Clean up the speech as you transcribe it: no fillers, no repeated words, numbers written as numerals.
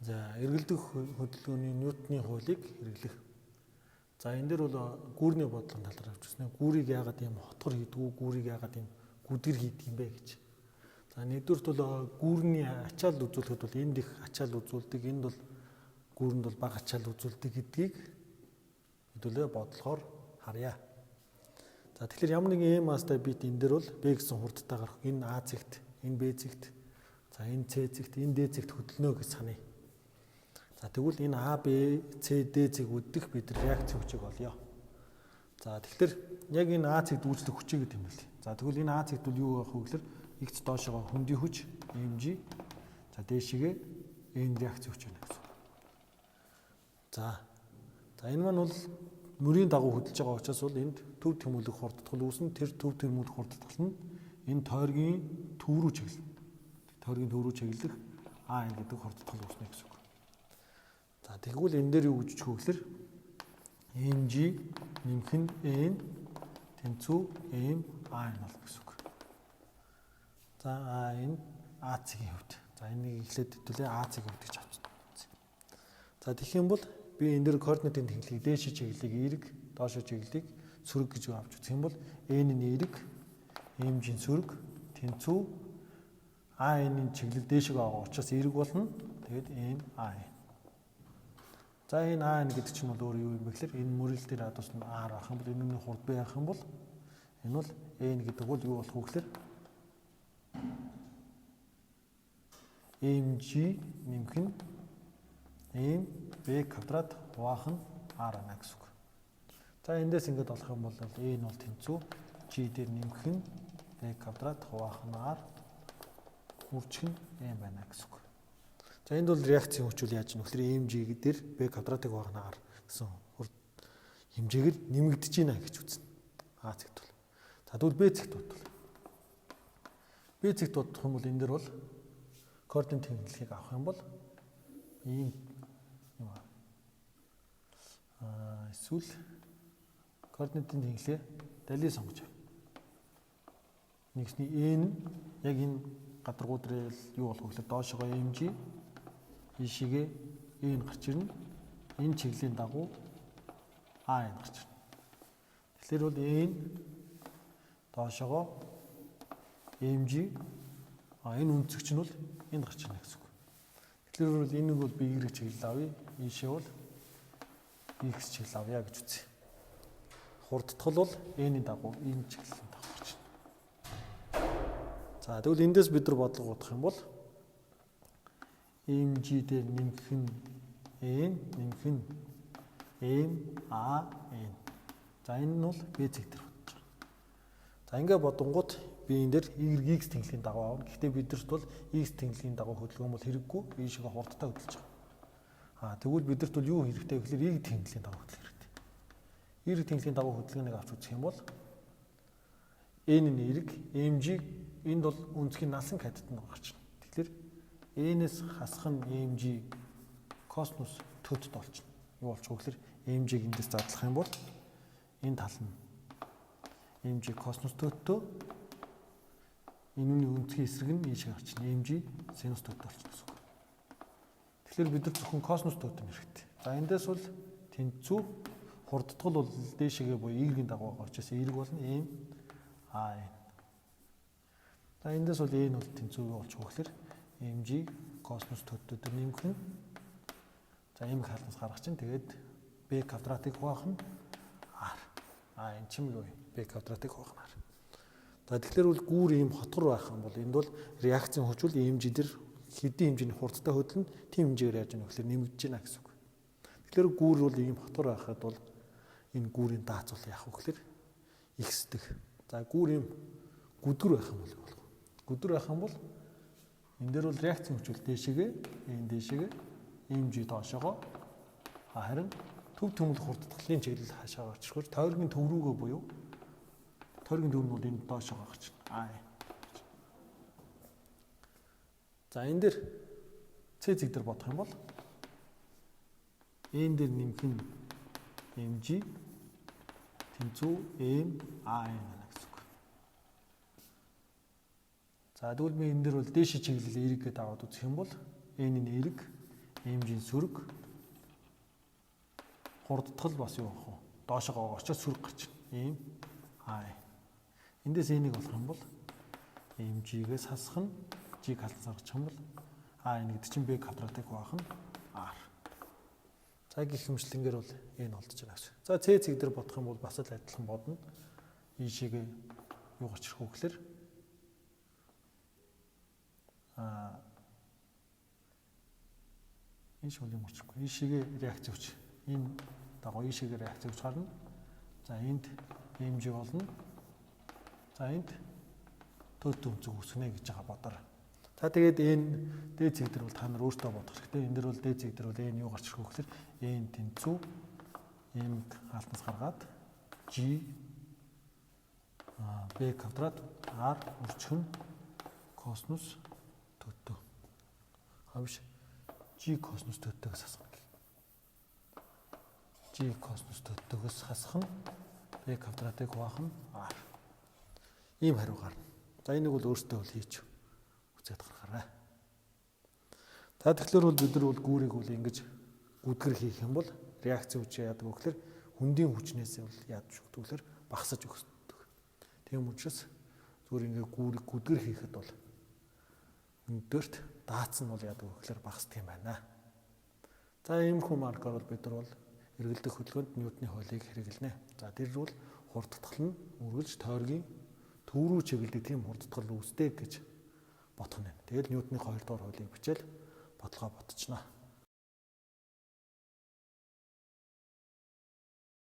За эргэлдэх хөдөлгөөний Ньютоны хуулийг хэрэглэх. За энэ дээр бол гүүрний бодлогын тал дээр авчихсан. Гүүрийг яагаад ийм хотгор хийдгүү, гүүрийг яагаад ийм гүдгэр хийдэг юм бэ гэж. За нэгдүгürt бол гүүрний ачаал үзүүлэхэд бол энд их ачаал үзүүлдэг, энд бол гүүрэнд бол бага ачаал үзүүлдэг гэдгийг хэдүүлээ бодлохоор харъя. За тэгэхээр ямар нэгэн мастай бит энэ дээр бол B гэсэн хурдтай гарах. Энэ А зэгт, энэ Б зэгт, за энэ С зэгт, энэ Д зэгт хөдлөнө гэж саная. За тэгвэл энэ А, Б, С, Д зэгүүддэх бид реакц хүчийг олъё. За тэгэхээр яг энэ А зэгт үүслэх хүчийг тэмдэглэе. За тэгвэл энэ А зэгт бол юу байх вэ гэхээр X доошогоо хөндийн хүч mg, за дээшгээ n реакц хүч байна гэсэн. За энэ маань бол мөрийн дагуу хөдөлж байгаа учраас бол энд төв тэмүүлэх хурдтгал үүснэ. Тэр төв тэмүүлэх хурдтгал нь энэ тойргийн төв рүү чиглэнэ. Тойргийн төв рүү чиглэх А гэдэг хурдтгал үүснэ гэсэн үг. За тэгвэл энэ дээр юу гэж өгөх вэ гэхээр mg нэмэх нь n тэнцүү m a n болно гэсэн үг. За энэ А цэгийн хувьд. За энийг эхлээд хэвлээ А цэг хувьд гэж авчихсан. За тэгэх юм бол би энэ дээр координатын тэнхлийг дээш чиглэлийг эерэг, доош чиглэлийг сөрөг гэж авч үзэх юм бол n-ийн эерэг, m-ийн сөрөг, тэнцүү А n-ийн чиглэл дээшээ байгаа учраас эерэг болно. Тэгээд m a n. За энэ А n гэдэг чинь бол өөр юу юм бэ гэхээр энэ мөрөл дээр хадус нь R авах юм бол энэ хурд B авах юм бол энэ бол n гэдэг бол юу болох вэ гэхээр mg нэмэх нь m b квадрат хуваах нь r ана гэсэн үг. За эндээс ингээд болох юм бол n бол тэнцүү g дээр нэмэх нь b квадрат хуваах нь r үржих нь m байна гэсэн үг. За энд бол реакцийн хүч үл яаж юм вэ? mg дээр b квадратыг хуваах нь r гэсэн хэмжээгээр нэмэгдэж байна гэж үзнэ. А зэгт бол. За тэгвэл b зэгт бодвол. B зэгт бодох юм бол энэ дээр бол координат тэнхлийг авах юм бол ийм юм эсвэл координатын тэнхлээ далийг сонгож авъя. Нэгсний n яг энэ гадаргуу дээр юу болох вэ гэхээр доошогоо mg ийшээгээ n гарч ирнэ. Энэ чиглийн дагуу a n гарч ирнэ. Тэгэхээр бол n доошогоо mg энэ үнцэгч нь бол энд гарч ирнэ гэсэн үг. Тэгэхээр бол энийг бол би y чиглэл авъя. Ийшээ бол x чиглэл авъя гэж үзье. Хурдтгал бол n-ийн дагуу энэ чиглэлийн дагуу гарч ирнэ. За тэгвэл эндээс бид нар бодлого бодох юм бол mg дээр нэмэх нь n нэмэх нь m a n. За энэ нь бол b зэг дээр бодож байгаа. За ингээ бодонгууд би энэ дээр x тэнхлийн дагуу аавна. Гэхдээ бидэрт бол x тэнхлийн дагуу хөдөлгөөн бол хэрэггүй. Би шиг хурдтай хөдөлж байгаа. Тэгвэл бидэрт бол юу хэрэгтэй гэхээр y тэнхлийн дагуу хөдөлгөх хэрэгтэй. Y тэнхлийн дагуу хөдөлгөөнийг авч үзэх юм бол n-ийн эерэг, mg энд бол өнцгийн насан катет нь гарч ирнэ. Тэгэхээр n-ээс хасах нь mg косинус төдд болчихно. Юу болчих вэ гэхээр mg-г эндээс задлах юм бол энэ тал нь mg косинус төддөө энэний өнцгийн эсрэг нь ийшээ гарч ирнэ. mg синус төдд болчихно гэсэн үг. Тэгэхээр бид нар зөвхөн косинус төдд нь хэрэгтэй. За эндээс бол тэнцүү хурдтгал бол дээшээгээ буюу y-ийн дагуу байгаа учраас эерэг болно m a n. За эндээс бол n бол тэнцүү болчих вэ гэхээр mg косинус төддөд нэмэх нь за m хаалнаас гаргах чинь тэгээд b квадратыг хуваах нь r. Энэ чим юу вэ? b квадратыг хуваах нь r. За тэгэхээр бол гүүр ийм хотгор байх юм бол энд бол реакцийн хүч бол mg дээр хэдийн хэмжээний хурдтай хөдлөн тийм хэмжээгээр яаж яах вэ гэхээр нэмэгдэж байна гэсэн үг. Тэгэхээр гүүр бол ийм хотгор байхад бол энэ гүүрийн дац бол яах вэ гэхээр x дэх. За гүүр ийм гүдгэр байх юм бол болох. Гүдгэр байх юм бол энэ дээр бол реакцийн хүч дээшээгээ энэ дээшээгээ mg доошогоо харин төв төмөл хурдтгалын чиглэл хаашаа очихоор тойргийн төв рүүгээ буюу тойргийн төв нь бол энэ доошогоо гарч байна. За энэ дээр С зэг дээр бодох юм бол n дээр нэмэх нь mg тэнцүү m a n байна гэсэн үг. За тэгвэл би энэ дээр бол дээшээ чиглэл эерэг гэдээ аваад үзэх юм бол n-ийн эерэг, Иймжийн сөрөг хурдтгал бас юу ах вэ? Доошоо очоод сөрөг гарч байна. Ийм I. Эндээс энийг болох юм бол ийм G-гээс хасах нь G-г хасах гаргачих юм бол A энэ гэдэг чинь B квадратыг хуваах нь R. За гэх юмшлэнгээр бол энэ олдож байгаа гэсэн. За C цэг дээр бодох юм бол бас л адилхан бодно. И шигээ юу гарч ирэх вэ гэхээр энэ шиг юм уучгүй. И шигээ реакц өгч. Энэ дагуу и шигээ реакц өгч гарна. За энд хэмжээ болно. За энд төд өмцөг үүснэ гэж байгаа бодорой. За тэгээд энэ дээд цэг дээр бол та нар өөртөө бодох хэрэгтэй. Энэ дээр бол дээд цэг дээр бол энэ юу гарч ирэх вэ гэхээр энэ тэнцүү M-г хаалтнаас гаргаад G B квадрат R өрчхөн косинус төдөө. Хавш G косинус төдөөс хасах. G косинус төдөөс хасах нь B квадратыг хуваах нь R. Ийм хариу гарна. За энийг бол өөртөө бол хийч үзээд гаргаарай. За тэгэхээр бол бид нар бол гүүрийг бол ингэж гүдгэр хийх юм бол реакц хүч яадаг вэ гэхээр хүндийн хүчнээс бол яадаг шүү гэхээр багасаж өгдөг. Тийм учраас зүгээр ингээ гүүрийг гүдгэр хийхэд бол өндөрт даацсан нь бол яадаг вэ гэхээр багасдаг юм байна. За иймэрхүү маркаар бол бид нар бол эргэлдэх хөдөлгөөнд Ньютоны хуулийг хэрэглэнэ. За тэр бол хурдтгал нь үргэлж тойргийн төв рүү чиглэдэг тийм хурдтгал үүсдэг гэж бодох нь. Тэгэл Ньютоны 2 дугаар хуулийг бичээл бодлогоо ботчихно.